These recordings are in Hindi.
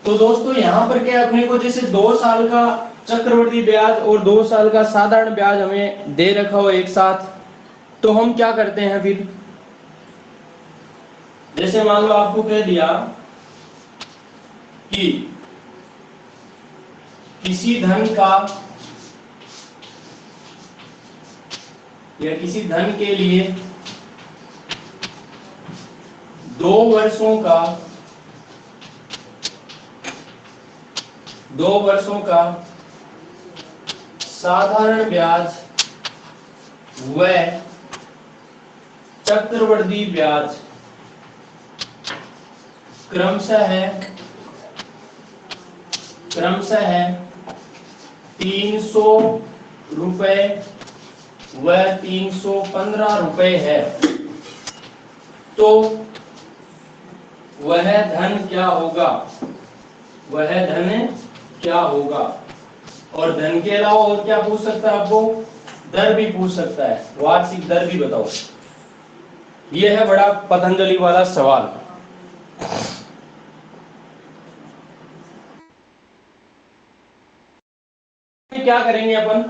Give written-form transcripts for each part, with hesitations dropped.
तो दोस्तों यहाँ पर क्या अपने को जैसे 2 साल का चक्रवृद्धि ब्याज और 2 साल का साधारण ब्याज हमें दे रखा हो एक साथ, तो हम क्या करते हैं फिर, जैसे मान लो आपको कह दिया कि किसी धन का या किसी धन के लिए 2 वर्षों का साधारण ब्याज व चक्रवृद्धि ब्याज क्रमशः 300 रुपए व 315 रुपए है, तो वह धन क्या होगा, और धन के अलावा और क्या पूछ सकता है आपको, दर भी पूछ सकता है, वार्षिक दर भी बताओ। यह है बड़ा पतंजलि वाला सवाल। क्या करेंगे अपन,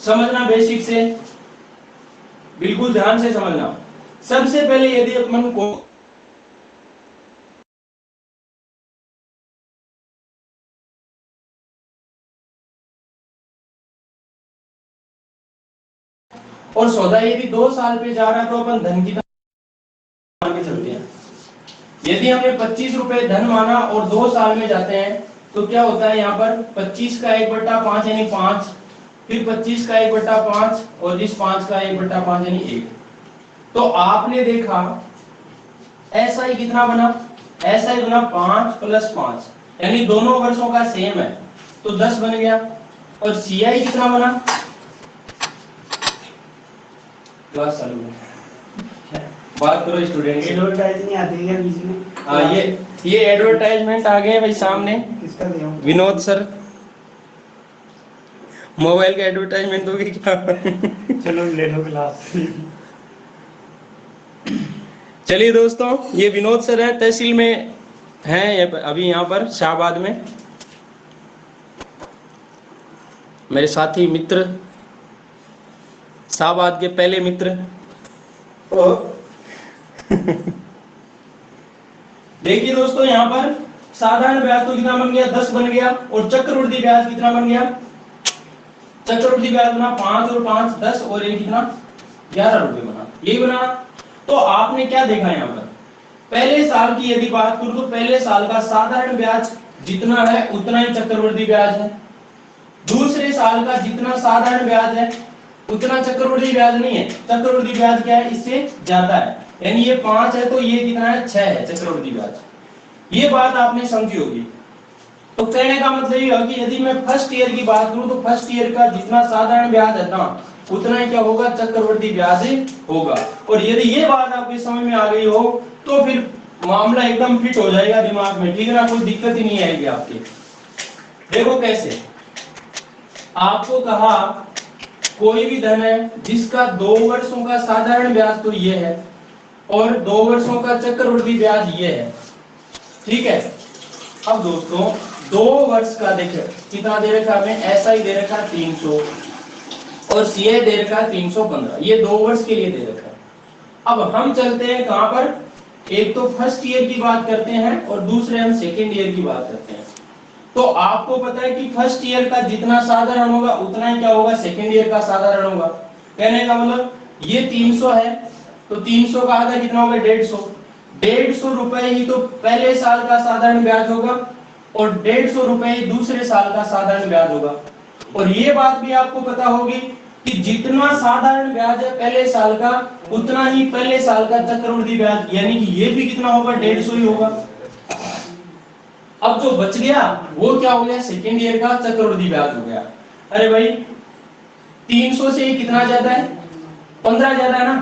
समझना बेसिक से, बिल्कुल ध्यान से समझना। सबसे पहले यदि अपन को और सौदा यदि 2 साल पे जा रहा है तो अपन धन की मान के चलते हैं। यदि हमने 25 रुपए धन माना और 2 साल में जाते हैं तो क्या होता है, यहाँ पर 25 का 1/5 यानी 5, फिर 25 का 1/5 और इस 5 का 1/5 यानी 1। तो आपने देखा ऐसा ही कितना बना, ऐसा ही बना 5 + 5 यानी दोनों वर्षों का सेम है तो 10 बन गया। और सीआई कितना बना, क्लास चालू है, बात करो स्टूडेंट। एडवर्टाइज नहीं आती है बीच में। हाँ ये एडवर्टाइजमेंट आ गए भाई सामने, किसका दिया विनोद सर, मोबाइल का एडवर्टाइजमेंट होगी क्या? चलो ले लो क्लास। चलिए दोस्तों, ये विनोद सर है, तहसील में हैं अभी यहाँ पर शाहबाद में, मेरे साथी मित्र, शाहबाद के पहले मित्र। देखिए दोस्तों, यहाँ पर साधारण ब्याज तो कितना बन गया, 10 बन गया, और चक्रवृद्धि ब्याज कितना बन गया, चक्रवृद्धि ब्याज बना 5 और 5 10 और ये कितना 11 रुपए बना, यही बना। तो आपने क्या देखा यहाँ पर, पहले साल की यदि बात करूं तो पहले साल का साधारण ब्याज जितना है उतना ही चक्रवृद्धि ब्याज है, दूसरे साल का जितना साधारण ब्याज है उतना चक्रवृद्धि ब्याज नहीं है, चक्रवृद्धि ब्याज क्या है, इससे ज्यादा है, यानी ये 5 है तो ये कितना है, 6 है चक्रवृद्धि ब्याज। ये बात आपने समझी होगी। तो कहने का मतलब ये है कि यदि मैं फर्स्ट ईयर की बात करूं तो फर्स्ट ईयर का जितना साधारण ब्याज है ना उतना ही क्या होगा, चक्रवृद्धि ब्याज होगा। और यदि ये बात आपके समझ में आ गई हो तो फिर मामला एकदम फिट हो जाएगा दिमाग में, ठीक है ना, कोई दिक्कत ही नहीं आएगी आपके। देखो कैसे, आपको कहा कोई भी धन है जिसका 2 वर्षों का साधारण ब्याज तो ये है और 2 वर्षों का चक्रवृद्धि ब्याज ये है, ठीक है। अब दोस्तों 2 वर्ष का देखिए कितना दे रखा है, ऐसा ही दे रखा है 300 और सीए दे रखा है 315, ये 2 वर्ष के लिए दे रखा है। अब हम चलते हैं कहां पर, एक तो फर्स्ट ईयर की बात करते हैं और दूसरे हम सेकेंड ईयर की बात करते हैं। तो आपको पता है कि फर्स्ट ईयर का जितना साधारण होगा उतना ही क्या होगा, सेकेंड ईयर का साधारण होगा। कहने का मतलब ये 300 है तो 300 का आधा कितना होगा, 150 रुपए ही तो पहले साल का साधारण ब्याज होगा और 150 रुपए ही दूसरे साल का साधारण ब्याज होगा। और ये बात भी आपको पता होगी कि जितना साधारण ब्याज है पहले साल का उतना ही पहले साल का चक्रवृद्धि ब्याज, यानी कि ये भी कितना होगा, 150 ही होगा। अब जो बच गया वो क्या हो गया, सेकेंड ईयर का चक्रवृद्धि ब्याज हो गया। अरे भाई 300 से ही कितना ज्यादा है, 15 ज्यादा है ना,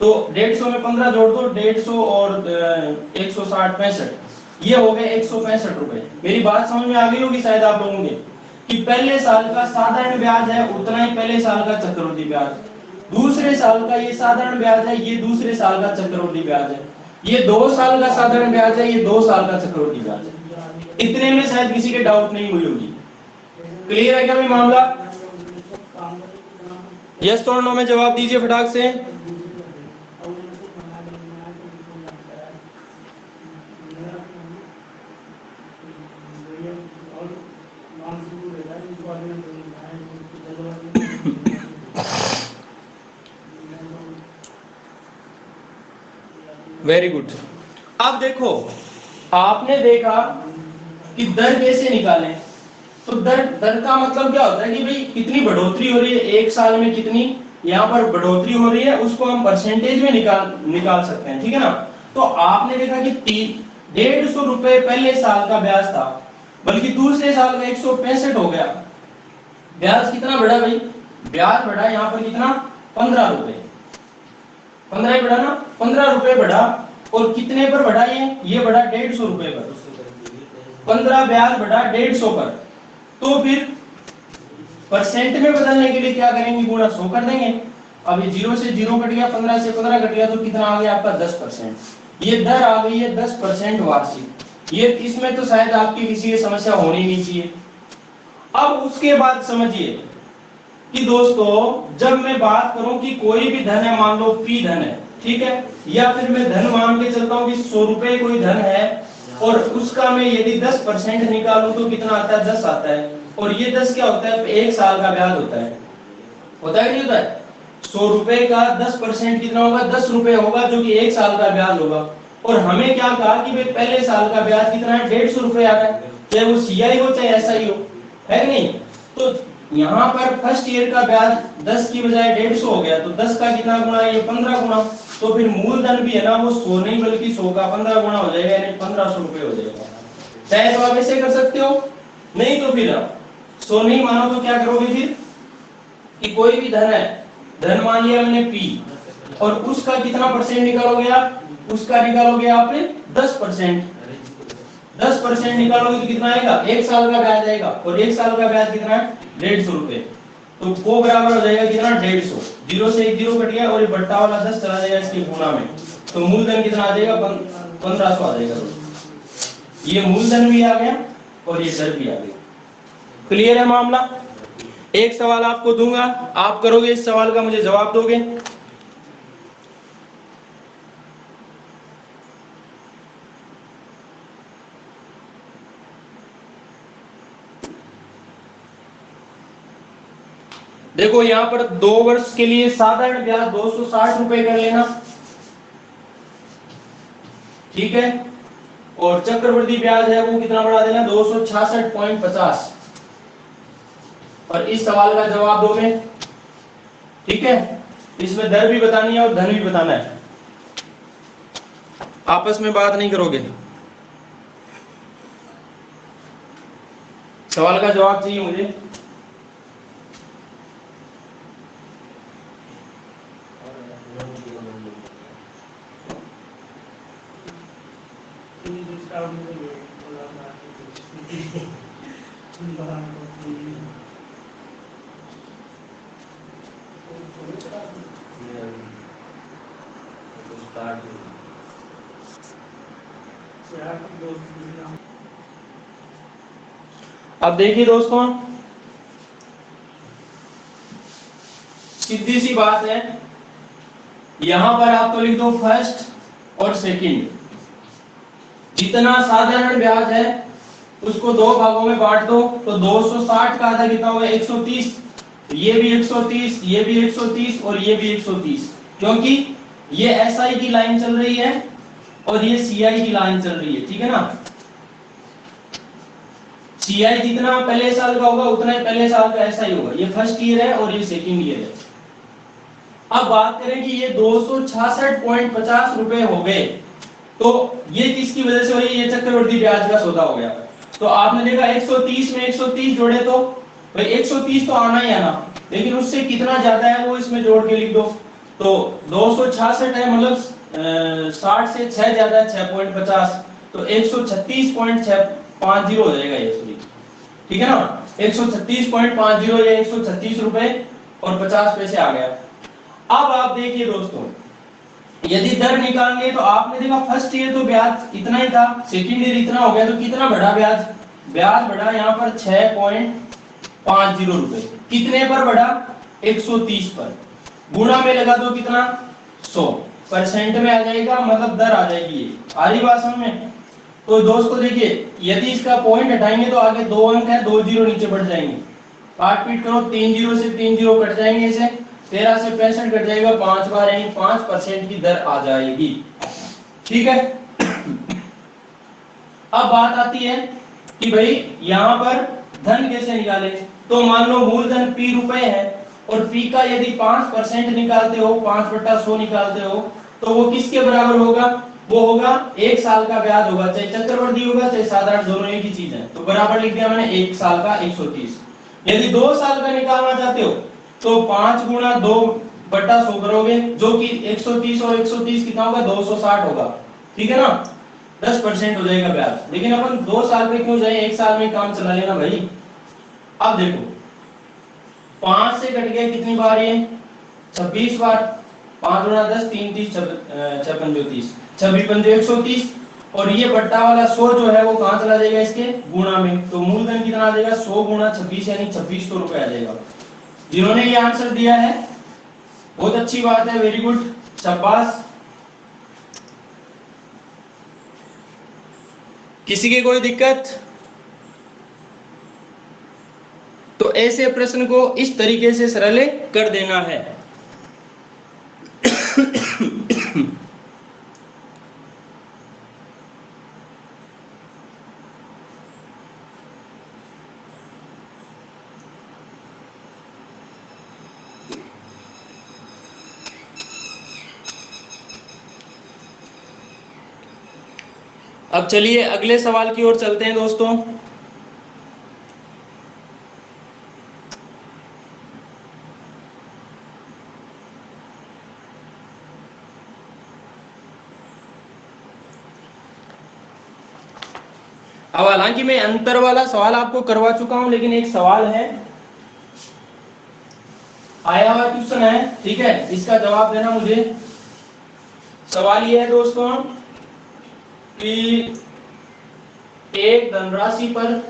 तो 150 में 15 जोड़ दो, 150 और 160 65, ये हो गए 165 रुपए। मेरी बात समझ में आ गई होगी शायद आप लोगों के, कि पहले साल का साधारण ब्याज है उतना ही पहले साल का चक्रवृद्धि ब्याज, दूसरे साल का ये साधारण ब्याज है, ये दूसरे साल का चक्रवृद्धि ब्याज है, ये 2 साल का साधारण ब्याज है, ये 2 साल का चक्रवृद्धि ब्याज है। इतने में शायद किसी के डाउट नहीं हुई होगी। क्लियर है क्या भाई मामला? यस और नो में जवाब दीजिए फटाक से। Very good. अब देखो, आपने देखा कि दर कैसे निकालें। तो दर का मतलब क्या होता है कि भाई कितनी बढ़ोतरी हो रही है एक साल में, कितनी यहाँ पर बढ़ोतरी हो रही है, उसको हम परसेंटेज में निकाल सकते हैं, ठीक है ना। तो आपने देखा कि 150 रुपए पहले साल का ब्याज था, बल्कि दूसरे साल का 165 हो गया। ब्याज कितना बढ़ा भाई? ब्याज बढ़ा यहाँ पर कितना? 15 रुपए। 15 ही बढ़ा ना, 15 रुपए बढ़ा। और कितने पर बढ़ा? ये बढ़ा 150 रुपए पर। 15 ब्याज बढ़ा 150 पर। तो फिर परसेंट में बदलने के लिए क्या करेंगे? गुणा 100 कर देंगे। अब ये 0 से 0 कट गया, 15 से 15 कट गया, तो कितना आ गया आपका? 10%। ये दर आ गई है 10% वार्षिक। ये इसमें तो शायद आपकी किसी की समस्या होनी नहीं चाहिए। अब उसके बाद समझिए कि दोस्तों, जब मैं बात करूं कि कोई भी धन है, मान लो P धन है, ठीक है, या फिर मैं धन मान के चलता हूं कि 100 रुपए कोई धन है, और उसका मैं यदि 10% निकालूं तो कितना आता है? 10 आता है। और ये 10 क्या होता है? एक साल का ब्याज होता है। होता है नहीं होता है? 100 रुपए का 10% कितना होगा? 10 रुपए होगा, जो कि एक साल का ब्याज होगा। और हमें क्या कहा कि भाई पहले साल का ब्याज कितना है? 150 रुपए आ रहा है, चाहे वो CI हो चाहे SI हो, है कि नहीं? तो यहाँ पर फर्स्ट ईयर का ब्याज 10 की बजाय 150 हो गया, तो 10 का कितना गुना? ये 15 गुना। तो फिर मूलधन भी है ना, वो 100 नहीं बल्कि 100 का 15 गुना हो जाएगा, यानी 1500 रुपए हो जाएगा। चाहे तो आप ऐसे कर सकते हो, नहीं तो फिर आप 100 नहीं मानो तो क्या करोगे फिर कि कोई भी धन है, धन मान लिया मैंने P, और उसका कितना परसेंट निकालोगे आप? उसका निकालोगे आप 10%। 10% निकालोगे तो कितना आएगा? एक साल का ब्याज आएगा, और एक साल का ब्याज कितना है? 150 रुपए। तो को बराबर हो जाएगा कितना? 150। 0 से 1 0 कट गया, और ये बट्टा वाला 10 चला जाएगा इसके गुणा में, तो मूलधन कितना आ जाएगा? 1500 आ जाएगा। ये मूलधन भी आ गया और ये दर भी आ गई। क्लियर है मामला? एक सवाल आपको दूंगा, आप करोगे इस सवाल का, मुझे जवाब दोगे। देखो यहां पर 2 वर्ष के लिए साधारण ब्याज 260 रुपए कर लेना, ठीक है। और चक्रवृद्धि ब्याज है वो कितना बढ़ा देना? 266.50। और इस सवाल का जवाब दोगे, ठीक है। इसमें दर भी बतानी है और धन भी बताना है, आपस में बात नहीं करोगे। सवाल का जवाब चाहिए मुझे। अब देखिए दोस्तों, सीधी सी बात है, यहां पर आप तो लिख दो फर्स्ट और सेकंड। जितना साधारण ब्याज है उसको 2 भागों में बांट दो, तो 260 का आधा कितना होगा? 130। ये भी 130, ये भी 130 और ये भी 130, क्योंकि ये SI की लाइन चल रही है और ये CI की लाइन चल रही है, ठीक है ना। CI जितना पहले साल का होगा उतना ही पहले साल का SI होगा। ये फर्स्ट ईयर है और ये सेकंड ईयर है। अब बात करें कि ये 266.50 रुपए हो गए, तो ये किसकी वजह से हो रही है? ये चक्रवृद्धि ब्याज का सौदा हो गया। तो आपने देखा 130 में 130 जोड़े, तो भाई 130 तो आना ही आना, लेकिन उससे कितना ज्यादा है वो इसमें जोड़ के लिख दो। तो 266 है, मतलब 60 से 6 ज्यादा है, 6.50, तो 136.50 हो जाएगा ये, सॉरी, ठीक है ना। 136.50 या 136 रुपए और 50 पैसे आ गया। अब आप देखिए दोस्तों, यदि दर निकालनी है तो आपने देखा फर्स्ट ईयर तो ब्याज इतना ही था, सेकंड ईयर इतना हो गया, तो कितना बढ़ा ब्याज? ब्याज बढ़ा यहाँ पर 6.50 रुपए। कितने पर बढ़ा? 130 पर। गुणा में लगा दो कितना? 100%। में आ जाएगा, मतलब दर आ जाएगी। ये आ रही बात समझ में? तो दोस्तों देखिए, यदि इसका पॉइंट हटाएंगे तो आगे 2 अंक है, 2 जीरो नीचे बढ़ जाएंगे। काट पीट करो, 3 जीरो से 3 जीरो कट जाएंगे, इसे 13 से 65 कट जाएगा, 5 बार यानी 5% की दर आ जाएगी। ठीक है। अब बात आती है कि भाई यहाँ पर धन कैसे निकाले। तो मान लो मूलधन P रुपए है और P का यदि 5% निकालते हो, 5/100 निकालते हो, तो वो किसके बराबर होगा? वो होगा 1 साल का ब्याज होगा, चाहे चक्रवृद्धि होगा चाहे साधारण, दोनों एक ही चीज है। तो बराबर लिख दिया मैंने 1 साल का 130। यदि 2 साल का निकालना चाहते हो तो 5 गुणा 2/100 करोगे, जो कि 130 और 130 कितना होगा? 260 होगा। ठीक है ना? 10% हो जाएगा ब्याज। लेकिन अपन 2 साल पे क्यों जाए, 1 साल में काम चला लेना भाई। अब देखो 5 से कट गया कितनी बार? ये 26 बार। 5 गुणा 10 3 30 6 5 30, 26 पंजे 130। और ये बट्टा वाला 100 जो है वो कहां चला जाएगा? इसके गुणा में। तो मूलधन कितना आ जाएगा? 100 गुणा 26 यानी 2600 रुपए आ जाएगा। जिन्होंने ये आंसर दिया है बहुत अच्छी बात है, वेरी गुड, शाबाश। किसी की कोई दिक्कत? तो ऐसे प्रश्न को इस तरीके से सरल कर देना है। अब चलिए अगले सवाल की ओर चलते हैं दोस्तों। अब हालांकि मैं अंतर वाला सवाल आपको करवा चुका हूं, लेकिन एक सवाल है, आया हुआ क्वेश्चन है, ठीक है, इसका जवाब देना मुझे। सवाल यह है दोस्तों कि एक धनराशि पर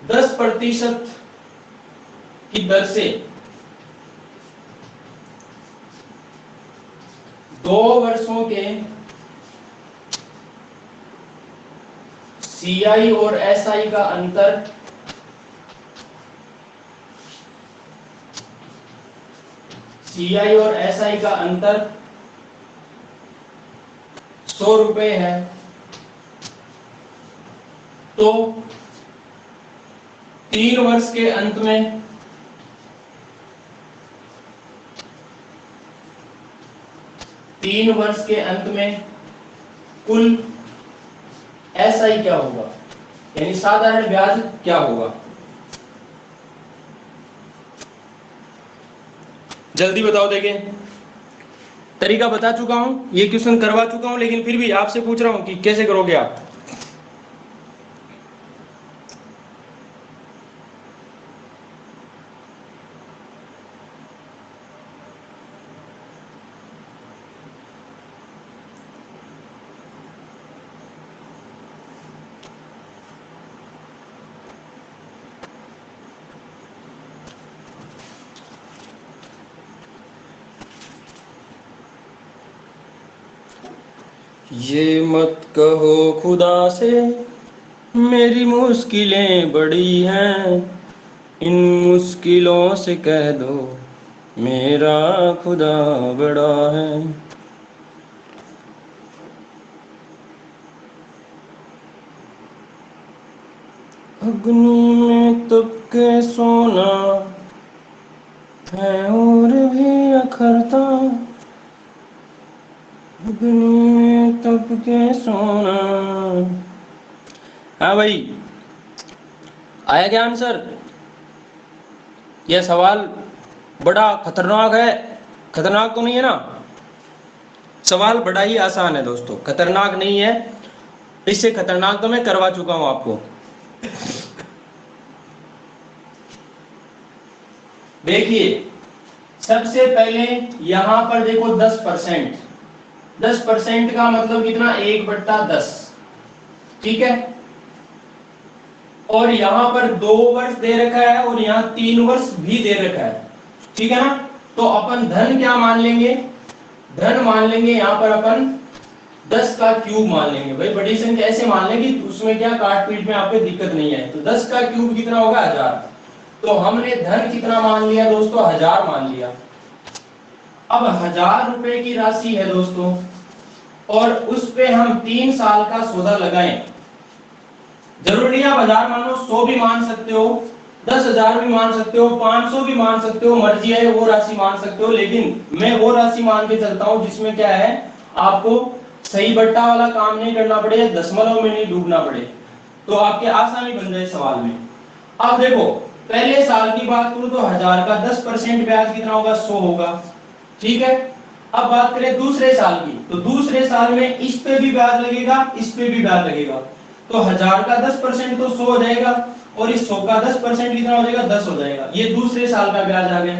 10% की दर से 2 वर्षों के CI और SI का अंतर और SI का अंतर 100 रुपए है, तो 3 वर्ष के अंत में कुल SI क्या होगा, यानी साधारण ब्याज क्या होगा? जल्दी बताओ। देखें, तरीका बता चुका हूं, ये क्वेश्चन करवा चुका हूं, लेकिन फिर भी आपसे पूछ रहा हूं कि कैसे करोगे आप। ये मत कहो खुदा से मेरी मुश्किलें बड़ी हैं, इन मुश्किलों से कह दो मेरा खुदा बड़ा है। अग्नि में तपके सोना है और भी अखरता, अग्नि में तपके सोना। हाँ भाई, आया क्या आंसर? यह सवाल बड़ा खतरनाक है। खतरनाक तो नहीं है ना? सवाल बड़ा ही आसान है दोस्तों, खतरनाक नहीं है। इससे खतरनाक तो मैं करवा चुका हूं आपको। देखिए सबसे पहले यहां पर देखो 10%, 10% का मतलब कितना 1/10, ठीक है। और यहां पर 2 वर्ष दे रखा है और यहां 3 वर्ष भी दे रखा है, ठीक है ना। तो अपन धन क्या मान लेंगे, धन मान लेंगे यहां पर अपन 10 का क्यूब मान लेंगे। भाई बड़ी संख्या ऐसे मान लेंगे उसमें क्या काट पीट में आपको दिक्कत नहीं है। तो 10 का क्यूब कितना होगा 1000। तो हमने धन कितना मान लिया दोस्तों 1000 मान लिया। अब 1000 रुपए की राशि है दोस्तों और उस पे हम 3 साल का सौदा लगाएं। जरूरी आप 1000 मानो, 100 भी मान सकते हो, 10,000 भी मान सकते हो, 500 भी मान सकते हो, मर्जी है वो राशि मान सकते हो। लेकिन मैं वो राशि मान के चलता हूं जिसमें क्या है आपको सही बट्टा वाला काम नहीं करना पड़े, दशमलव में नहीं डूबना पड़े, तो आपके आसानी बन जाए सवाल में। अब देखो पहले साल की बात करूं तो 1000 का 10% ब्याज कितना होगा 100 होगा, ठीक है। अब बात करें दूसरे साल की, तो दूसरे साल में इस पे भी ब्याज लगेगा, इस पे भी ब्याज लगेगा। तो 1000 का 10% तो 100 हो जाएगा और इस 100 का 10% कितना हो जाएगा 10 हो जाएगा। ये दूसरे साल का ब्याज आ गया।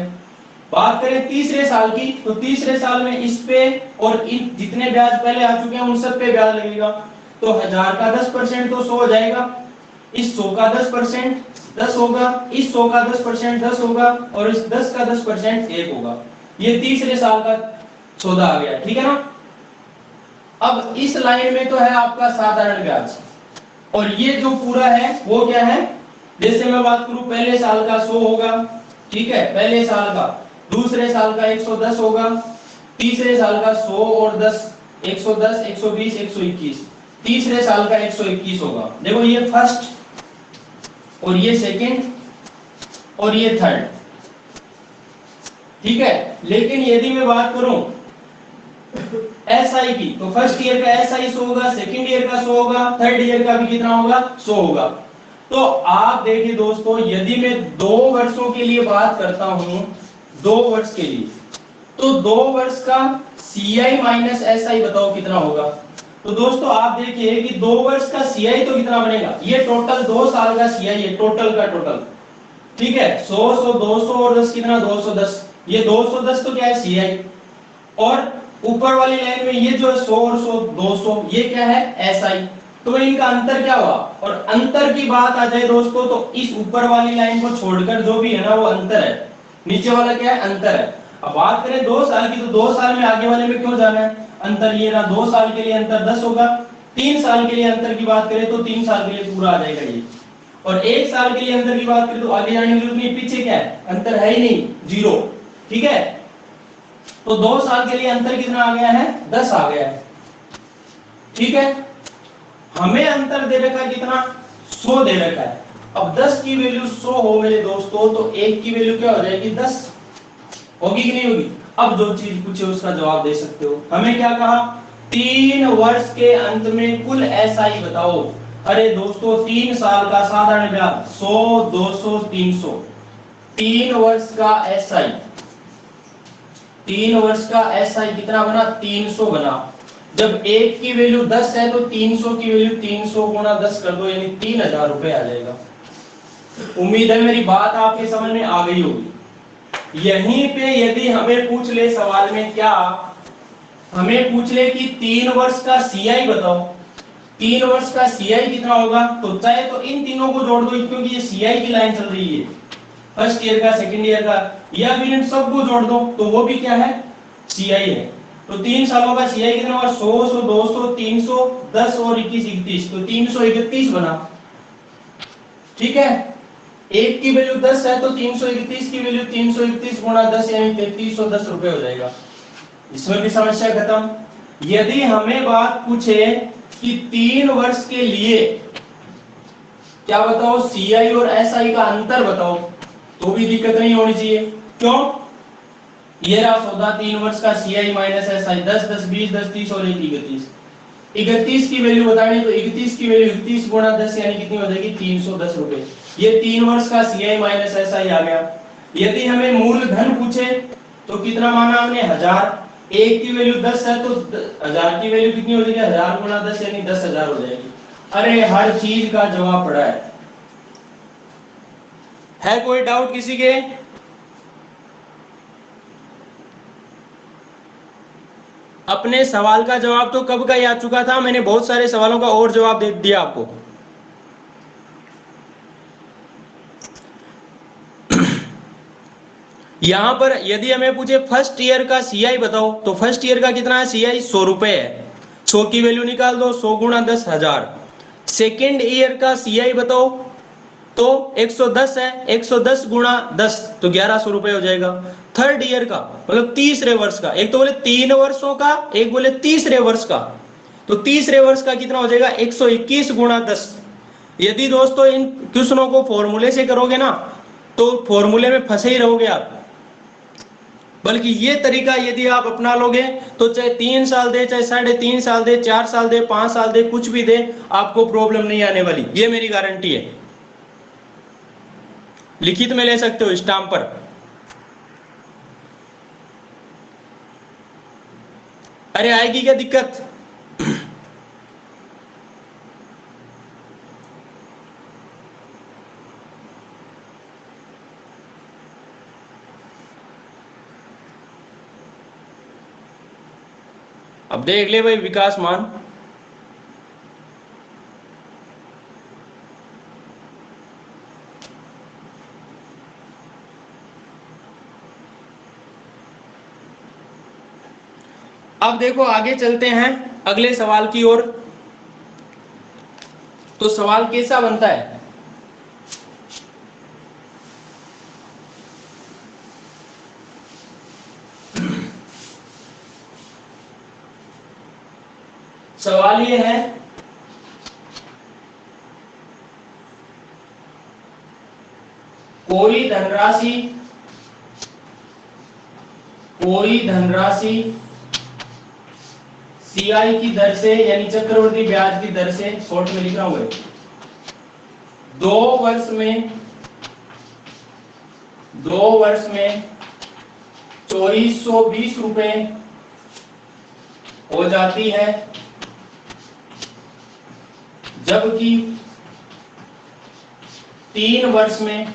बात करें तीसरे साल की, तो तीसरे साल में इस पे और इन जितने ब्याज पहले आ चुके हैं उन सब पे ब्याज लगेगा। तो 1000 का 10% तो 100 हो जाएगा, इस 100 का 10% 10 होगा, इस 100 का 10% 10 होगा और इस 10 का 10% 1 होगा। ये तीसरे साल का सौदा आ गया, ठीक है ना। अब इस लाइन में तो है आपका साधारण ब्याज और ये जो पूरा है वो क्या है, जैसे मैं बात करूं पहले साल का 100 होगा, ठीक है, पहले साल का, दूसरे साल का 110 होगा, तीसरे साल का 100 और 10 110 120 121, तीसरे साल का 121 होगा। देखो ये फर्स्ट और ये सेकंड और ये थर्ड, ठीक है। लेकिन यदि मैं बात करूं एसआई की, तो फर्स्ट ईयर का एसआई 100 होगा, सेकंड ईयर का 100 होगा, थर्ड ईयर का भी कितना होगा 100 होगा। तो आप देखिए दोस्तों यदि मैं 2 वर्षों के लिए बात करता हूं, 2 वर्ष के लिए, तो 2 वर्ष का सीआई माइनस एसआई बताओ कितना होगा। तो दोस्तों आप देखिए कि 2 वर्ष का सीआई तो कितना बनेगा, ये टोटल 2 साल का सीआई है, टोटल का टोटल, ठीक है। 100 100 200 और 10 कितना 210, ये 210 तो क्या है सीआई, और ऊपर वाली लाइन में ये जो है 100 और 100 200 ये क्या है एसआई। तो इनका अंतर क्या हुआ, और अंतर की बात आ जाए दोस्तों तो इस ऊपर वाली लाइन को छोड़कर जो भी है ना वो अंतर है, नीचे वाला क्या है अंतर है। अब बात करें 2 साल की, तो 2 साल में आगे वाले में क्यों जाना है, अंतर ये रहा, 2 साल के लिए अंतर 10 होगा, 3 साल के लिए अंतर की बात करें तो 3 साल के लिए पूरा आ जाएगा ये, और 1 साल के लिए अंतर की बात करें तो आगे जाने की जरूरत नहीं, पीछे क्या है अंतर है ही नहीं, 0, ठीक है। तो 2 साल के लिए अंतर कितना आ गया है 10 आ गया है, ठीक है। हमें अंतर दे रखा है कितना 100 दे रखा है। अब 10 की वैल्यू 100 हो मेरे दोस्तों तो 1 की वैल्यू क्या हो जाएगी 10, होगी कि नहीं होगी। अब जो चीज पूछे उसका जवाब दे सकते हो। हमें क्या कहा 3 वर्ष के अंत में कुल एसआई बताओ। अरे दोस्तों 3 साल का साधारण ब्याज 100 200 300, 3 वर्ष का एसआई, 3 वर्ष का एसआई कितना बना 300 बना। जब 1 की वैल्यू 10 है तो 300 की वैल्यू 300 गुणा 10 कर दो यानी 3000 रुपए आ जाएगा। उम्मीद है मेरी बात आपके समझ में आ गई होगी। यहीं पे यदि हमें पूछ ले सवाल में, क्या हमें पूछ ले कि 3 वर्ष का सीआई बताओ, 3 वर्ष का सीआई कितना होगा, तो चाहे तो इन तीनों को जोड़ दो क्योंकि ये सीआई की लाइन चल रही है, फर्स्ट ईयर का सेकंड ईयर का, या फिर इन सबको जोड़ दो तो वो भी क्या है सीआई है। तो 3 सालों का सीआई कितना होगा 100 100 200 300 10 और 21 31, तो 331 बना, ठीक है। 1 की वैल्यू 10 है तो 331 की वैल्यू 331 गुणा 10 यानी 3310 रुपए हो जाएगा। इसमें भी समस्या खत्म। यदि हमें बात पूछे कि 3 वर्ष के लिए क्या बताओ सीआई और एसआई का अंतर बताओ, तो भी दिक्कत नहीं होनी चाहिए। क्यों, ये रहा सौदा 3 वर्ष का सीआई माइनस एसआई 10 10 20 10 30 और 31, 31 की वैल्यू बतानी तो 31 की वैल्यू 31 गुणा 10 यानी कितनी हो जाएगी 310 रुपए। ये 3 वर्ष का सीआई माइनस एसआई आ गया। यदि हमें मूल धन पूछे तो कितना माना हमने 1000, 1 की वैल्यू 10 है तो 1000 की वैल्यू कितनी हो जाएगी 1000 गुणा 10 यानी 10000 हो जाएगी। अरे हर चीज का जवाब पड़ा है कोई डाउट किसी के। अपने सवाल का जवाब तो कब का ही आ चुका था, मैंने बहुत सारे सवालों का और जवाब दे दिया आपको। यहां पर यदि हमें पूछे फर्स्ट ईयर का सीआई बताओ, तो फर्स्ट ईयर का कितना है सीआई, 100 रुपए है। 100 की वैल्यू निकाल दो, 100 गुणा 10,000। सेकेंड ईयर का सीआई बताओ, तो 110 है, 110 गुणा 10 तो 1100 रुपए हो जाएगा। थर्ड ईयर का मतलब तीसरे वर्ष का, एक तो बोले 3 वर्षों का, एक बोले तीसरे वर्ष का, तो तीसरे वर्ष का कितना हो जाएगा, 121 गुणा 10। यदि दोस्तों इन क्वेश्चनों को फॉर्मूले से करोगे ना, तो फॉर्मूले में फंसे ही रहोगे आप। बल्कि ये तरीका यदि आप अपना लोगे, तो चाहे 3 साल दे, चाहे 3.5 साल दे, 4 साल दे, 5 साल दे, कुछ भी दे, आपको प्रॉब्लम नहीं आने वाली, ये मेरी गारंटी है। लिखित में ले सकते हो स्टाम्प पर। अरे आएगी क्या दिक्कत? अब देख ले भाई विकास मान, अब देखो आगे चलते हैं अगले सवाल की ओर। तो सवाल कैसा बनता है, सवाल ये है, कोई धनराशि सीआई की दर से, यानी चक्रवृद्धि ब्याज की दर से, शॉर्ट में लिख रहा हूं, 2 वर्ष में 2420 रुपए हो जाती है, जबकि 3 वर्ष में,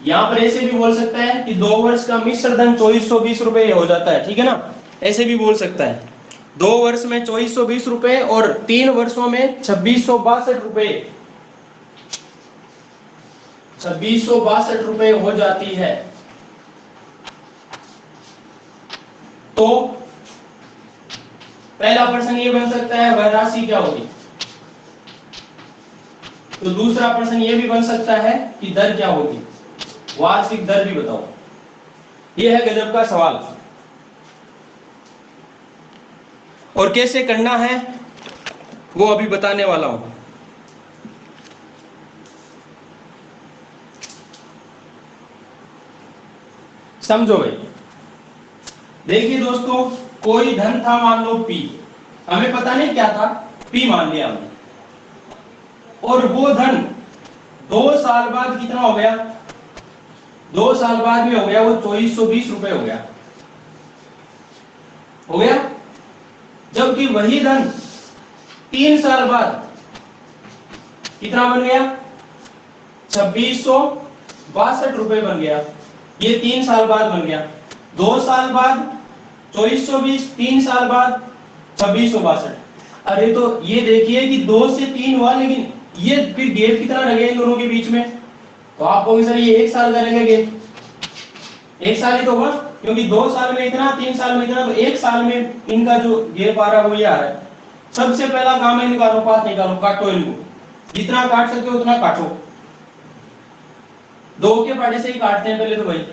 यहां पर ऐसे भी बोल सकता है कि 2 वर्ष का मिश्र धन 2420 रुपए हो जाता है, ठीक है ना, ऐसे भी बोल सकता है। 2 वर्ष में 2420 रुपए और 3 वर्षों में 2662 रुपए, 2662 रुपए हो जाती है। तो पहला प्रश्न ये बन सकता है वह राशि क्या होगी, तो दूसरा प्रश्न ये भी बन सकता है कि दर क्या होगी, वार्षिक दर भी बताओ। ये है गजब का सवाल, और कैसे करना है वो अभी बताने वाला हूं। समझो भाई, देखिए दोस्तों, कोई धन था मान लो P, हमें पता नहीं क्या था, P मान लिया हमने, और वो धन 2 साल बाद कितना हो गया, 2 साल बाद में हो गया वो 2420 रुपए हो गया, जबकि वही धन 3 साल बाद कितना बन गया, 2662 रुपए बन गया। ये 3 साल बाद बन गया, 2 साल बाद 2420, 3 साल बाद 2662। अरे तो ये देखिए कि 2 से 3 हुआ, लेकिन ये फिर गैप कितना रह गया इन दोनों के बीच में, तो आप कहोगे सर ये 1 साल का रहेगा गैप, 1 साल ही तो हुआ, क्योंकि 2 साल में इतना, 3 साल में इतना, तो 1 साल में इनका जो गैप आ रहा है वो ये आ रहा है। सबसे पहला काम है इनका अनुपात निकालो, काटो इनको, जितना काट सकते हो उतना काटो। 2 के पाटे से ही काटते हैं पहले तो भाई,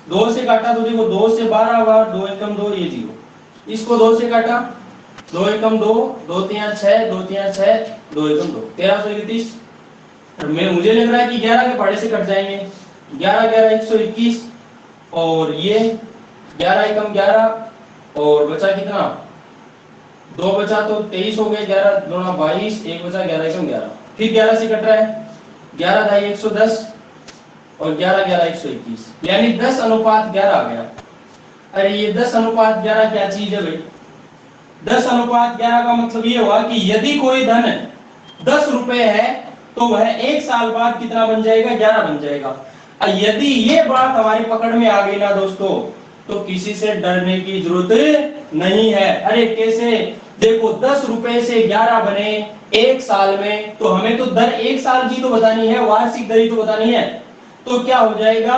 2 से काटा तो देखो 2 से 12 हुआ, 2 एकम 2, ये 0, इसको 2 से काटा, 2 एकम 2, 2 3 6, 2 3 6, 2 एकम 2, 1331। मुझे लग रहा है कि 11 के पाटे से कट जाएंगे, 11 11 121, और ये 11 एकम 11, और बचा कितना, 2 बचा तो 23 हो गए, 11 दूना 22, 1 बचा, 11 एकम 11, फिर 11 से कट रहा है, 11 ढाई 110, और 11 11 121, यानी 10:11 आ गया। अरे ये 10:11 क्या चीज है भाई, 10:11 का मतलब ये हुआ कि यदि कोई धन 10 रुपए है तो वह 1 साल बाद कितना बन जाएगा, 11 बन जाएगा। यदि ये बात हमारी पकड़ में आ गई ना दोस्तों, तो किसी से डरने की जरूरत नहीं है। अरे कैसे? देखो 10 रुपए से 11 बने एक साल में, तो हमें तो दर एक साल की तो बतानी है, वार्षिक दर ही तो बतानी है। तो क्या हो जाएगा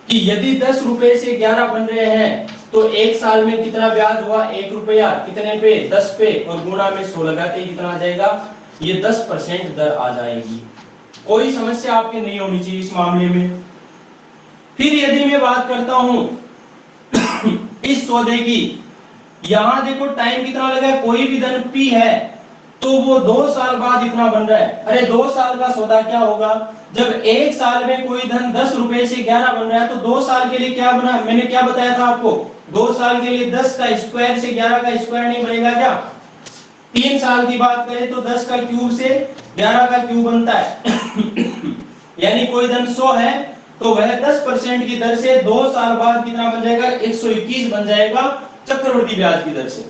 कि यदि 10 रुपए से 11 बन रहे हैं तो एक साल में कितना ब्याज हुआ? 1 रुपया। कितने पे? 10 पे, और गुणा में 100 लगाते ही कितना आ जाएगा? ये 10% दर आ जाएगी। कोई समस्या आपके नहीं होनी चाहिए इस मामले में। फिर यदि मैं बात करता हूं इस सौदे की, यहां देखो टाइम कितना लगा है, कोई भी धन P है तो वो 2 साल बाद इतना बन रहा है। अरे 2 साल का सौदा क्या होगा? जब एक साल में कोई धन 10 रुपए से 11 बन रहा है तो 2 साल के लिए क्या बना? मैंने क्या बताया था आपको? 2 साल के लिए 10 का स्क्वायर से 11 का स्क्वायर नहीं बनेगा क्या? 3 साल की बात करें तो 10 का क्यूब से 11 का क्यूब बनता है यानी कोई धन 100 है तो वह 10% की दर से 2 साल बाद कितना बन जाएगा? 121 बन जाएगा चक्रवृद्धि ब्याज की दर से।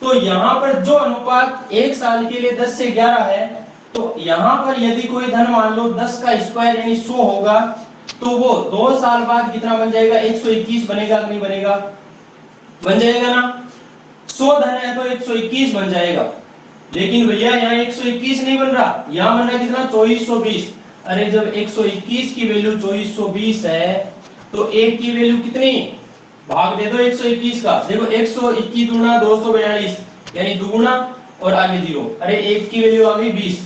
तो यहां पर जो अनुपात एक साल के लिए 10 से 11 है, तो यहां पर यदि कोई धन मान लो 10 का स्क्वायर यानी 100 होगा तो वो 2 साल बाद कितना बन जाएगा? 121 बनेगा कि नहीं बनेगा? बन जाएगा ना? 100 धन है तो 121 बन जाएगा। लेकिन भैया यहाँ 121 नहीं बन रहा, यहाँ बन रहा है कितना? 2420। अरे जब 121 की वैल्यू 2420 है तो एक की वैल्यू कितनी? भाग दे दो 121 का। देखो 121 दूना 242 यानी दुगुना और आगे 0। अरे एक की वैल्यू आ गई 20।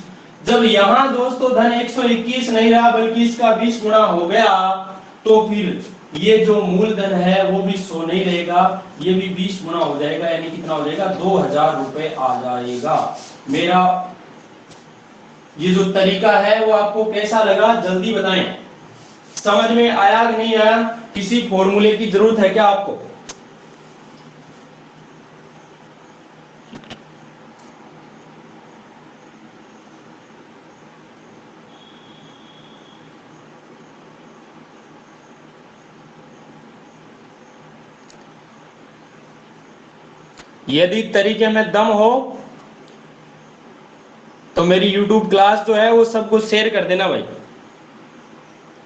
जब यहाँ दोस्तों धन 121 नहीं रहा बल्कि इसका 20 गुना हो गया तो फिर ये जो मूलधन है वो भी 100 नहीं रहेगा, ये भी 20 गुना हो जाएगा, यानी कितना हो जाएगा? 2000 रुपए आ जाएगा। मेरा ये जो तरीका है वो आपको कैसा लगा जल्दी बताएं। समझ में आया कि नहीं आया? किसी फॉर्मूले की जरूरत है क्या आपको? यदि तरीके में दम हो तो मेरी YouTube क्लास जो है वो सबको शेयर कर देना भाई,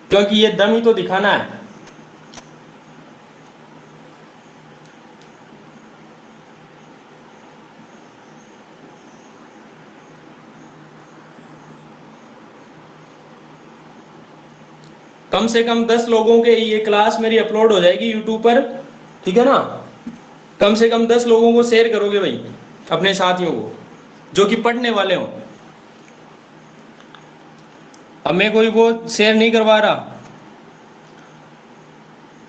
क्योंकि ये दम ही तो दिखाना है। कम से कम 10 लोगों के ये क्लास मेरी अपलोड हो जाएगी YouTube पर, ठीक है ना? कम से कम 10 लोगों को शेयर करोगे भाई, अपने साथियों को जो कि पढ़ने वाले हों। अब मैं कोई वो शेयर नहीं करवा रहा,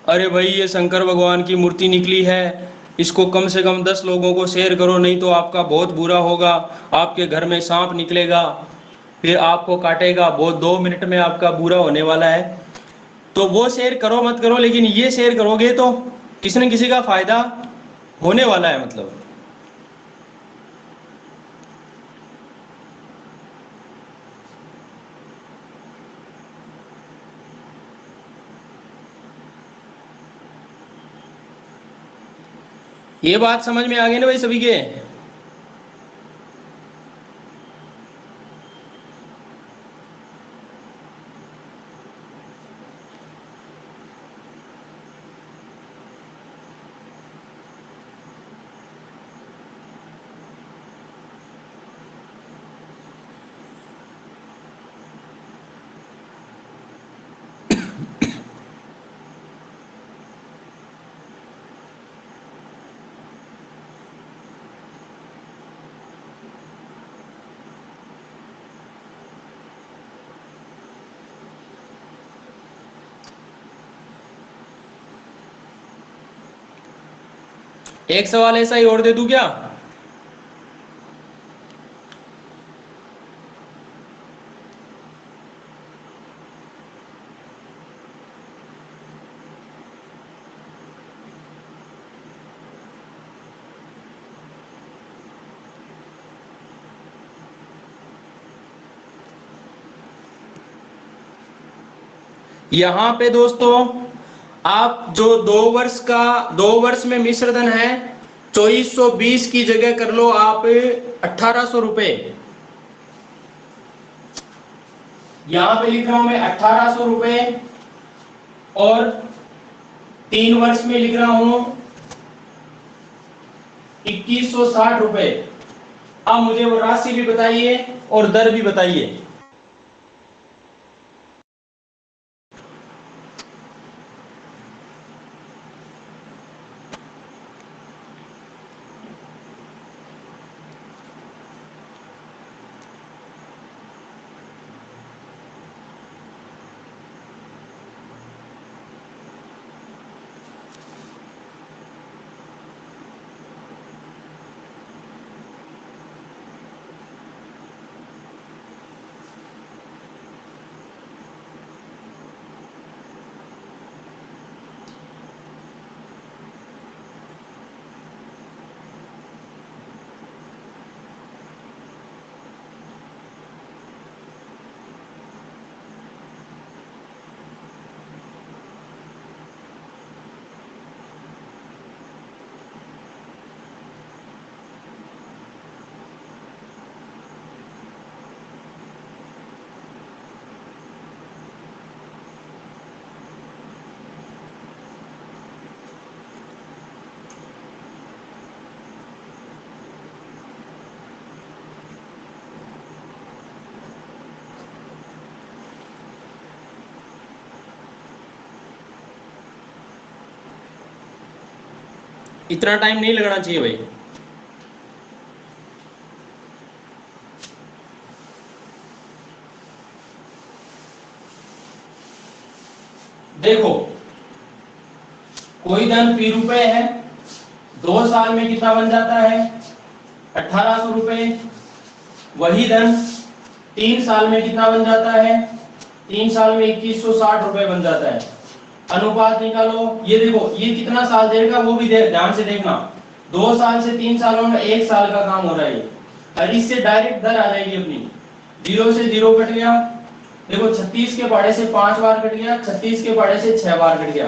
अरे भाई ये शंकर भगवान की मूर्ति निकली है, इसको कम से कम 10 लोगों को शेयर करो नहीं तो आपका बहुत बुरा होगा, आपके घर में सांप निकलेगा, फिर आपको काटेगा, बहुत 2 मिनट में आपका बुरा होने वाला है। तो वो शेयर करो मत करो, लेकिन ये शेयर करोगे तो किसी न किसी का फायदा होने वाला है। मतलब ये बात समझ में आ गई ना भाई सभी के? एक सवाल ऐसा ही और दे दूं क्या? यहां पे दोस्तों आप जो 2 वर्ष में मिश्र धन है 2420 की जगह कर लो आप 1800 रुपए। यहां पे लिख रहा हूं मैं 1800 रुपए, और 3 वर्ष में लिख रहा हूं 2160 रुपए। अब मुझे वो राशि भी बताइए और दर भी बताइए। इतना टाइम नहीं लगना चाहिए भाई। देखो, कोई धन पी रुपए है, 2 साल में कितना बन जाता है? 1800 रुपए। वही धन 3 साल में कितना बन जाता है? 3 साल में 2160 रुपए बन जाता है। अनुपात निकालो। ये देखो, ये कितना साल देगा वो भी ध्यान से देखना। 2 साल से 3 सालों में 1 साल का काम हो रहा है। और इससे डायरेक्ट दर आ जाएगी अपनी। 0 से 0 कट गया। देखो, 36 के पहाड़े से 5 बार कट गया, 36 के पहाड़े से 6 बार कट गया।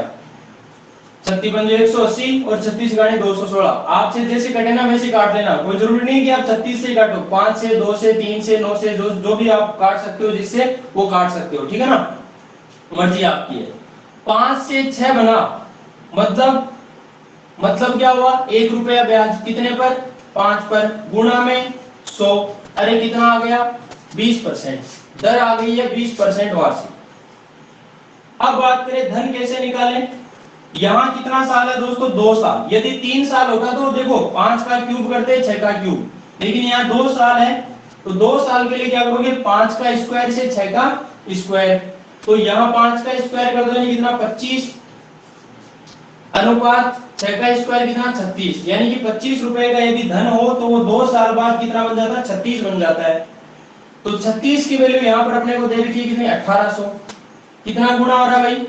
36 और 36 गाने 216। आपसे जैसे कटे ना वैसे काट लेना। कोई जरूरी नहीं कि आप 36 से काटो, 5 से, 2 से, 3 से, 9 से, जो भी आप काट सकते हो जिससे वो काट सकते हो। ठीक है ना, मर्जी आपकी है। 5 से 6 बना, मतलब क्या हुआ? 1 रुपया ब्याज कितने पर? 5 पर। गुणा में 100। अरे कितना आ गया? 20%। दर आ गई है 20% वार्षिक। अब बात करें धन कैसे निकालें। यहाँ कितना साल है दोस्तों? 2 साल। यदि 3 साल होगा तो देखो 5 का क्यूब करते 6 का क्यूब, लेकिन यहाँ 2 साल है तो 2 साल के लिए क्या करोगे? 5 का स्क्वायर से 6 का स्क्वायर। तो यहाँ 5 का स्क्वायर कर दो, यानी कितना? 25। अनुपात 6 का स्क्वायर कितना? 36। यानी कि 25 रुपए का यदि धन हो तो वो 2 साल बाद कितना बन जाता है? 36 बन जाता है। तो 36 की वैल्यू यहाँ पर अपने को दे रखी है कितनी? 1800। कितना गुना हो रहा है भाई?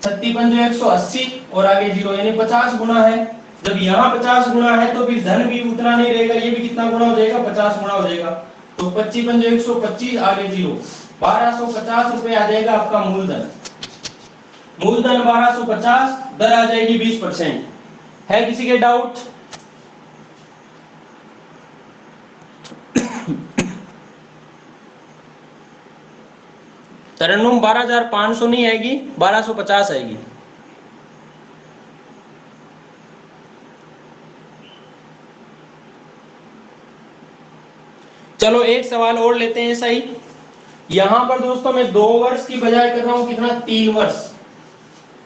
36 पंजे 180 और आगे 0, यानी 50 गुना है। जब यहाँ 50 गुना है तो फिर धन भी उतना नहीं रहेगा, ये भी कितना गुना हो जाएगा? 50 गुना हो जाएगा। तो 25 पंजे 125, आगे 0, 1250 रुपए आ जाएगा आपका मूलधन। मूलधन 1250, दर आ जाएगी 20%। है किसी के डाउट? तरन्नुम 12,500 नहीं आएगी, 1250 आएगी। चलो एक सवाल और लेते हैं सही। यहां पर दोस्तों मैं 2 वर्ष की बजाय कर रहा हूं कितना? 3 वर्ष।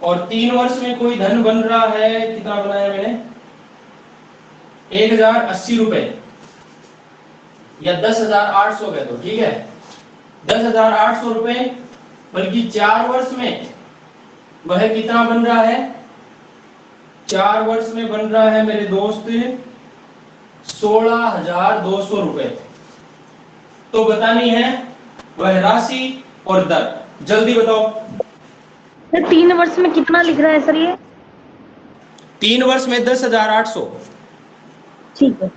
और 3 वर्ष में कोई धन बन रहा है, कितना बनाया मैंने? 1080 रुपए या 10,800 कह दो, ठीक है। 10,800 रुपए, बल्कि 4 वर्ष में वह कितना बन रहा है? 4 वर्ष में बन रहा है मेरे दोस्त 16,200 रुपए। तो बतानी है वह राशि और दर, जल्दी बताओ। सर 3 वर्ष में कितना लिख रहा है सर ये? 3 वर्ष में 10,800। ठीक है।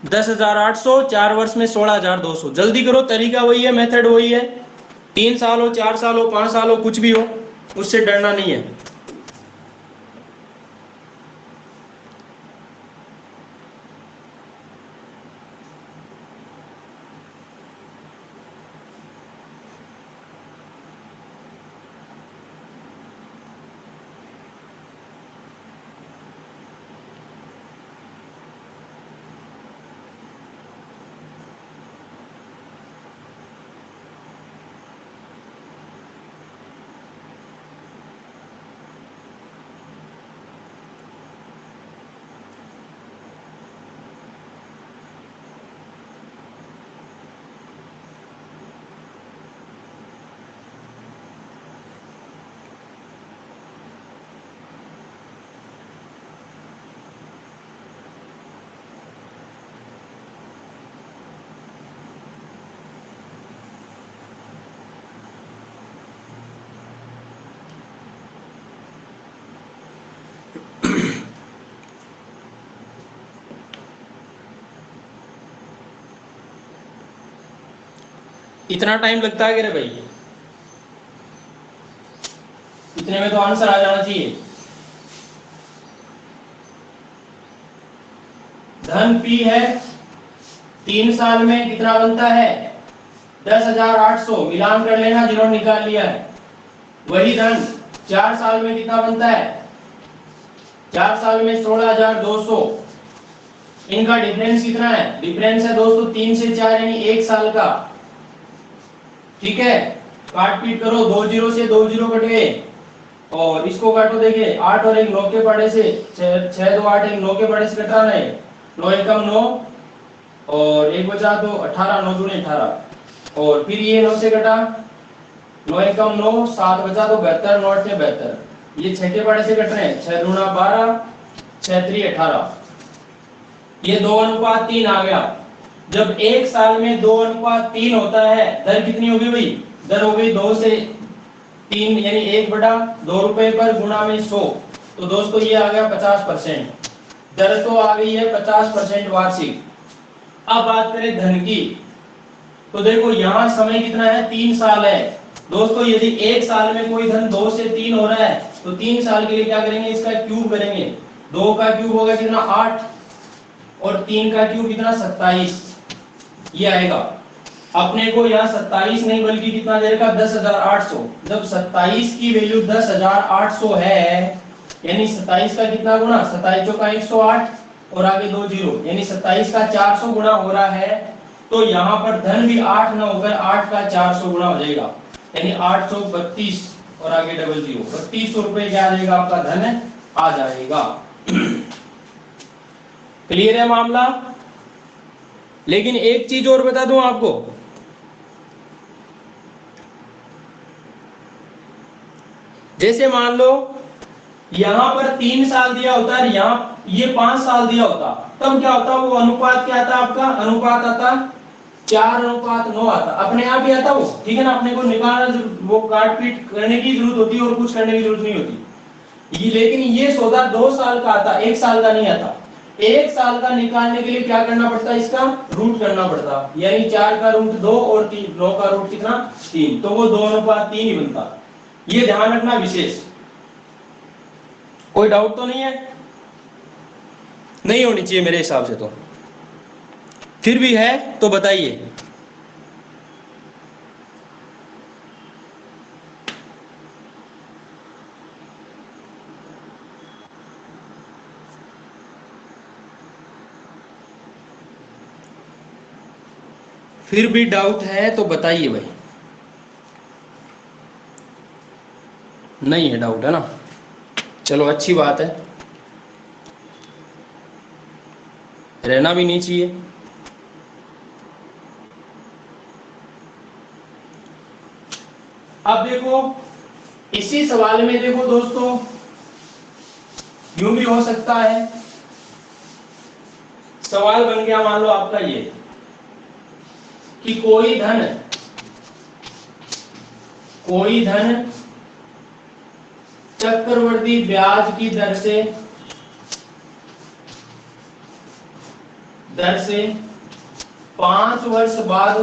10,800, 4 वर्ष में 16,200। जल्दी करो, तरीका वही है, मेथड वही है। 3 साल हो, 4 साल हो, 5 साल हो, कुछ भी हो, उससे डरना नहीं है। इतना टाइम लगता है कि रे भाई? इतने में तो आंसर आ जाना चाहिए। धन P है, 3 साल में कितना बनता है? 10,800। मिलान कर लेना जिन्होंने निकाल लिया है। वही धन 4 साल में कितना बनता है? 4 साल में 16,200। इनका डिफरेंस कितना है? डिफरेंस है दोस्तों 3 से 4 यानी 1 साल का। ठीक है, काट पीट करो, 2 जीरो से 2 जीरो कट गए और इसको काटो। देखिए 8 और 1 9 के पड़े से 6 2 8 1 9 के पड़े से कटाना है। 9 एकम 9 और 1 बचा तो 18, 9 दूनी 18 और फिर ये 9 से कटा, 9 एकम 9, 7 बचा तो 72, 9 8 72। ये 6 के पड़े से कट रहे हैं, 6 दूना 12, 6 3 18। ये 2:3 आ गया। जब 1 साल में 2:3 होता है, दर कितनी होगी भाई? दर हो गई 2 से 3 यानी 1/2 रुपए पर गुणा में 100। तो दोस्तों ये आ गया 50%। दर तो आ गई है 50% वार्षिक। अब बात करें धन की, तो देखो यहाँ समय कितना है? 3 साल है। दोस्तों यदि 1 साल में कोई धन 2 से 3 हो रहा है तो 3 साल के लिए क्या करेंगे? इसका क्यूब करेंगे। 2 का क्यूब होगा कितना? 8 और 3 का क्यूब कितना? 27। ये आएगा। अपने को यहाँ 27 नहीं बल्कि कितना दे रखा? 10,800। जब 27 की वैल्यू 10,800 है यानी 27 का कितना गुना? 27 चौका 108 और आगे 2 जीरो यानी 27 का 400 गुना हो रहा है। तो यहाँ पर धन भी 8 ना होकर 8 का 400 गुना हो जाएगा यानी 832 और आगे डबल जीरो। 3200 रुपए क्या आ जाएगा? आपका धन आ जाएगा। क्लियर है मामला? लेकिन एक चीज और बता दूं आपको, जैसे मान लो यहां पर 3 साल दिया होता है, यहाँ ये 5 साल दिया होता, तब क्या होता? वो अनुपात क्या आता? आपका अनुपात आता 4:9 आता, अपने आप ही आता वो। ठीक है ना, अपने को निकालना, वो काट पीट करने की जरूरत होती है और कुछ करने की जरूरत नहीं होती। लेकिन ये सौदा 2 साल का आता, 1 साल का नहीं आता। 1 साल का निकालने के लिए क्या करना पड़ता है? इसका रूट करना पड़ता, यानी 4 का रूट 2 और 9 का रूट कितना? 3। तो वो 2:3 ही बनता। ये ध्यान रखना विशेष। कोई डाउट तो नहीं है? नहीं होनी चाहिए मेरे हिसाब से तो। फिर भी है तो बताइए। फिर भी डाउट है तो बताइए भाई। नहीं है डाउट, है ना? चलो अच्छी बात है, रहना भी नहीं चाहिए। अब देखो इसी सवाल में देखो दोस्तों, यूं भी हो सकता है। सवाल बन गया मान लो आपका ये कि कोई धन चक्रवृद्धि ब्याज की दर से 5 वर्ष बाद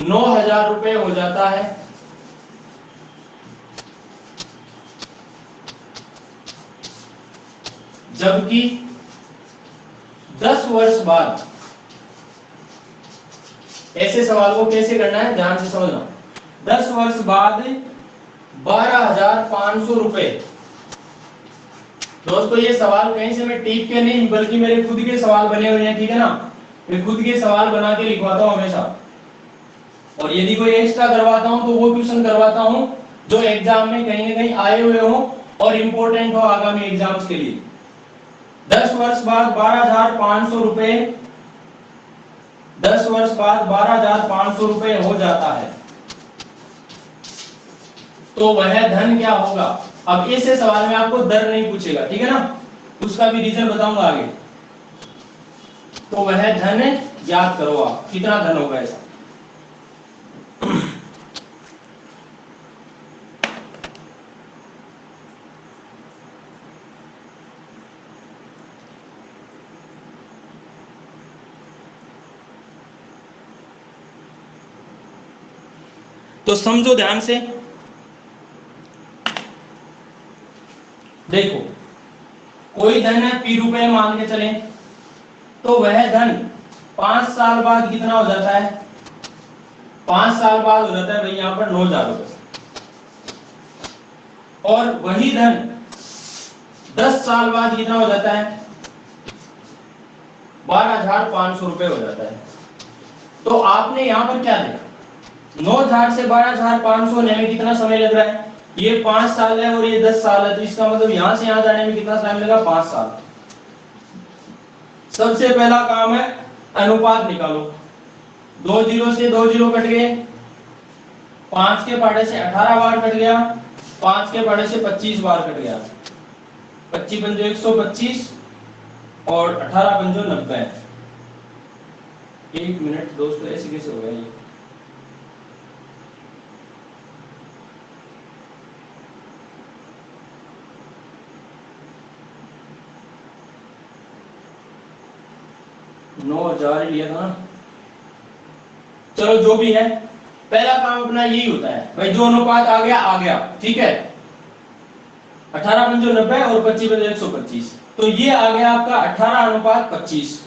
9,000 रुपए हो जाता है। जबकि 10 वर्ष बाद, ऐसे सवाल को कैसे करना है ध्यान से समझना। 10 वर्ष बाद 12,500 रुपए। दोस्तों ये सवाल कहीं से मैं टीप के नहीं बल्कि मेरे खुद के सवाल बने हुए हैं, ठीक है ना? मैं खुद के सवाल बना के लिखवाता हूं हमेशा, और यदि कोई एक्स्ट्रा करवाता हूं तो वो क्वेश्चन करवाता हूं जो एग्जाम में कहीं ना कहीं आए हुए हो और इंपॉर्टेंट हो आगामी एग्जाम्स के लिए। 10 वर्ष बाद 12,500 रुपए, 10 वर्ष बाद 12,500 रुपए हो जाता है, तो वह धन क्या होगा? अब ऐसे सवाल में आपको दर नहीं पूछेगा, ठीक है ना? उसका भी रीजन बताऊंगा आगे। तो वह धन याद करो आप, कितना धन होगा ऐसा। तो समझो ध्यान से, देखो कोई धन है P रुपए मान के चले, तो वह धन 5 साल बाद कितना हो जाता है? 5 साल बाद हो जाता है भाई यहाँ पर 9,000 रुपए। और वही धन 10 साल बाद कितना हो जाता है? 12,500 रुपए हो जाता है। तो आपने यहाँ पर क्या देखा, 9,000 से 12,500 होने में कितना समय लग रहा है? ये 5 साल है और ये 10 साल है, तो इसका मतलब यहां से यहां जाने में कितना टाइम लगा? 5 साल। सबसे पहला काम है अनुपात निकालो। 2 जीरो से 2 जीरो कट गए, 5 के पहाड़े से 18 बार कट गया, 5 के पहाड़े से 25 बार कट गया, 25 पंजो 125 और 18 पंजो 90। 1 मिनट दोस्तों, ऐसे कैसे हो गया ये? नौ 9,000 लिया था ना। चलो जो भी है, पहला काम अपना यही होता है भाई, जो अनुपात आ गया, ठीक है। 18 पंजो 90 और 25 पंजो 125, तो ये आ गया आपका 18:25।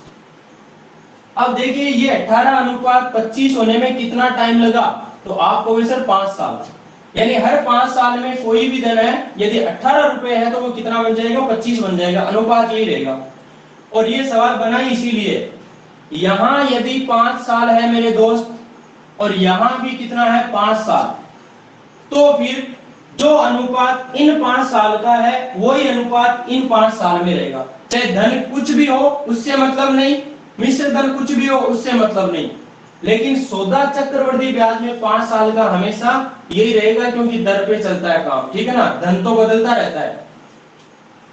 अब देखिए ये 18:25 होने में कितना टाइम लगा? तो आप कहोगे सर 5 साल, यानी हर 5 साल में कोई भी धन है यदि 18 रुपए है तो वो कितना बन जाएगा? 25 बन जाएगा। अनुपात यही रहेगा। और ये सवाल बना इसीलिए, यहां यदि 5 साल है मेरे दोस्त और यहां भी कितना है? 5 साल, तो फिर जो अनुपात इन 5 साल का है वही अनुपात इन 5 साल में रहेगा। चाहे धन कुछ भी हो उससे मतलब नहीं, मिश्र धन कुछ भी हो उससे मतलब नहीं, लेकिन सौदा चक्रवर्ती ब्याज में 5 साल का हमेशा यही रहेगा, क्योंकि दर पे चलता है काम, ठीक है ना। धन तो बदलता रहता है,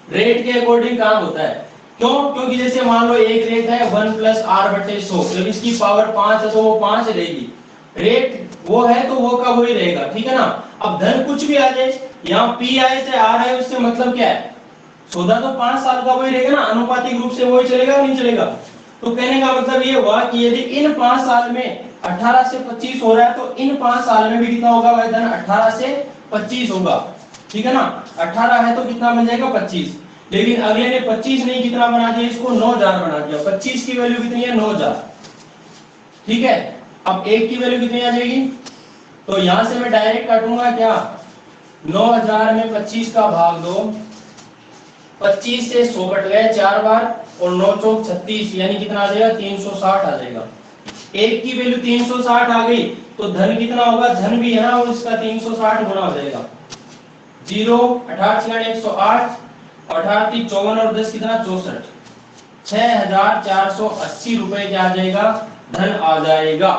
रेट के अकॉर्डिंग काम होता है। क्यों? क्योंकि जैसे मान लो एक रेट है 1 + r/100, जब इसकी पावर 5 है तो वो 5 रहेगी। रेट वो है तो वो का वही रहेगा, ठीक है ना। अब धन कुछ भी आ जाए, यहाँ P आए चाहे R आए, उससे मतलब क्या है? सौदा तो 5 साल का वही रहेगा ना, अनुपातिक रूप से वही चलेगा नहीं चलेगा। तो कहने का मतलब ये हुआ कि यदि इन 5 साल में 18 से 25 हो रहा है, तो इन 5 साल में भी कितना होगा भाई? धन 18 से 25 होगा, ठीक है ना। 18 है तो कितना बन जाएगा? 25। लेकिन अगले ने 25 नहीं, कितना बना दिया इसको? 9,000 बना दिया। 25 की वैल्यू कितनी है? 9,000, ठीक है। अब 1 की वैल्यू कितनी आ जाएगी? तो यहां से मैं डायरेक्ट काटूंगा क्या? 9,000 में 25 का भाग दो, 25 से 100 कट गए 4 बार, और 9 चौक 36, यानी कितना आ जाएगा? 360 आ जाएगा। 1 की वैल्यू 360 आ गई, तो धन कितना होगा? धन भी है ना, और इसका 360 गुना हो जाएगा। 0 18 108 18 54 और 10 कितना? 64। 6,480 रुपए क्या आ जाएगा? धन आ जाएगा।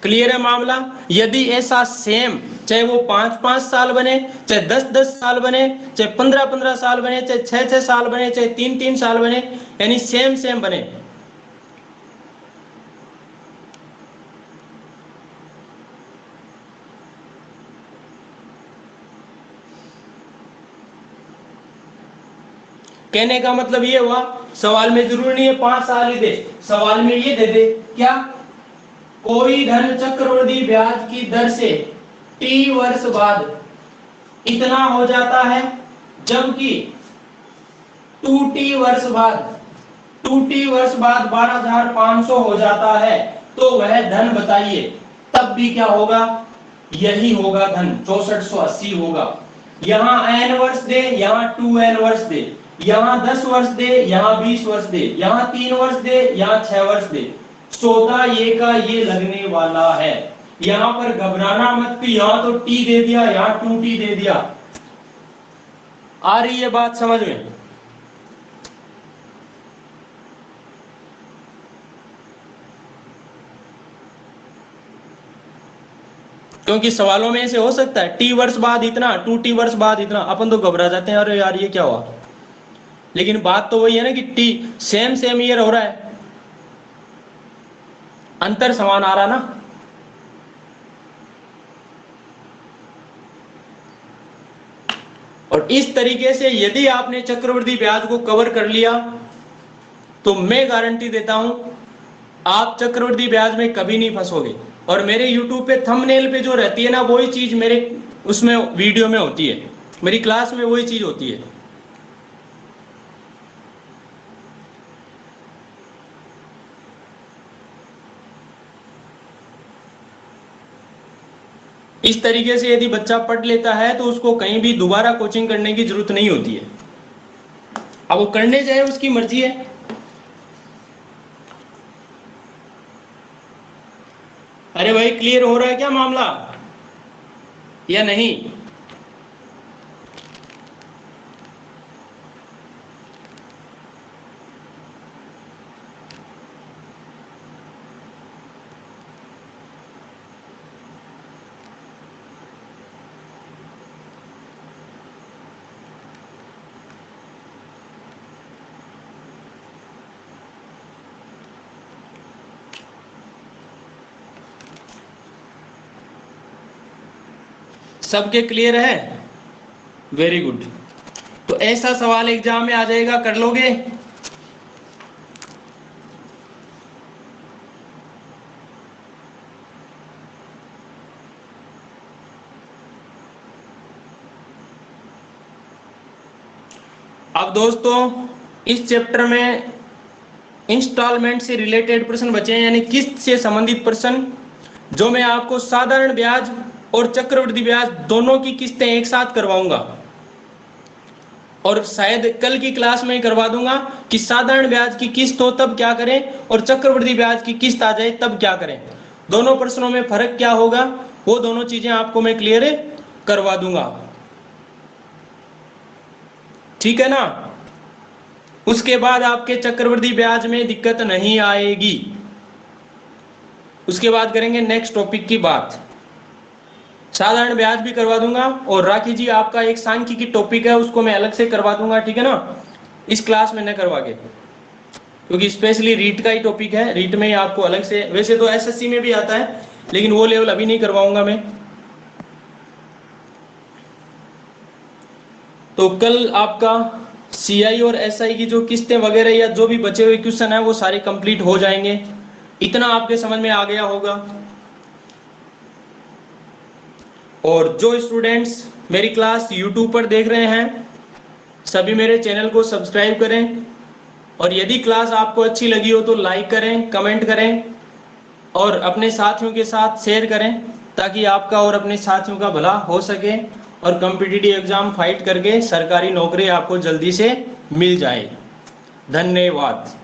क्लियर है मामला? यदि ऐसा सेम, चाहे वो 5-5 साल बने, चाहे 10-10 साल बने, चाहे 15-15 साल बने, चाहे 6-6 साल बने, चाहे 3-3 साल बने, यानी सेम बने, कहने का मतलब ये हुआ, सवाल में जरूरी नहीं है 5 साल ही दे, सवाल में ये दे दे क्या? कोई धन चक्रवृद्धि ब्याज की दर से T वर्ष बाद इतना हो जाता है, जबकि 2T वर्ष बाद 12,500 हो जाता है, तो वह धन बताइए। तब भी क्या होगा? यही होगा धन, 6480 होगा। यहाँ n वर्ष दे, यहाँ 2n वर्ष दे, यहाँ 10 वर्ष दे, यहाँ 20 वर्ष दे, यहाँ 3 वर्ष दे, यहाँ 6 वर्ष दे, सौदा ये का ये लगने वाला है। यहाँ पर घबराना मत कि यहाँ तो T दे दिया, यहाँ 2T दे दिया। आ रही है बात समझ में? क्योंकि सवालों में ऐसे हो सकता है T वर्ष बाद इतना, 2T वर्ष बाद इतना, अपन तो घबरा जाते हैं, अरे यार ये क्या हुआ। लेकिन बात तो वही है ना कि T सेम ईयर हो रहा है, अंतर समान आ रहा ना। और इस तरीके से यदि आपने चक्रवृद्धि ब्याज को कवर कर लिया, तो मैं गारंटी देता हूं आप चक्रवृद्धि ब्याज में कभी नहीं फंसोगे। और मेरे YouTube पे थंबनेल पे जो रहती है ना, वही चीज मेरे उसमें वीडियो में होती है, मेरी क्लास में वही चीज होती है। इस तरीके से यदि बच्चा पढ़ लेता है तो उसको कहीं भी दोबारा कोचिंग करने की जरूरत नहीं होती है। अब वो करने जाए उसकी मर्जी है। अरे भाई क्लियर हो रहा है क्या मामला या नहीं? सबके क्लियर है? Very good. तो ऐसा सवाल एग्जाम में आ जाएगा, कर लोगे? अब दोस्तों इस चैप्टर में इंस्टॉलमेंट से रिलेटेड प्रश्न बचे हैं, यानी किस्त से संबंधित प्रश्न, जो मैं आपको साधारण ब्याज और चक्रवृद्धि ब्याज दोनों की किस्तें एक साथ करवाऊंगा। और शायद कल की क्लास में करवा दूंगा कि साधारण ब्याज की किस्त हो तब क्या करें और चक्रवृद्धि ब्याज की किस्त आ जाए तब क्या करें। दोनों प्रश्नों में फर्क क्या होगा, वो दोनों चीजें आपको मैं क्लियर करवा दूंगा। ठीक है ना? उसके बाद आपके चक्रवृद्धि ब्याज में दिक्कत नहीं आएगी। उसके बाद करेंगे नेक्स्ट टॉपिक की बात। साधारण ब्याज भी करवा दूंगा और राखी जी आपका एक सांख्यिकी टॉपिक है उसको मैं अलग से करवा दूंगा, ठीक है ना? इस क्लास में न करवा के, क्योंकि स्पेशली रीट का ही टॉपिक है। रीट में ही आपको अलग से, वैसे तो एसएससी में भी आता है लेकिन वो लेवल अभी नहीं करवाऊंगा मैं। तो कल आपका सीआई और एसआई की जो किस्तें वगैरह या जो भी बचे हुए क्वेश्चन है वो सारे कंप्लीट हो जाएंगे। इतना आपके समझ में आ गया होगा। और जो स्टूडेंट्स मेरी क्लास YouTube पर देख रहे हैं सभी मेरे चैनल को सब्सक्राइब करें, और यदि क्लास आपको अच्छी लगी हो तो लाइक करें, कमेंट करें और अपने साथियों के साथ शेयर करें, ताकि आपका और अपने साथियों का भला हो सके और कॉम्पिटिटिव एग्जाम फाइट करके सरकारी नौकरी आपको जल्दी से मिल जाए। धन्यवाद।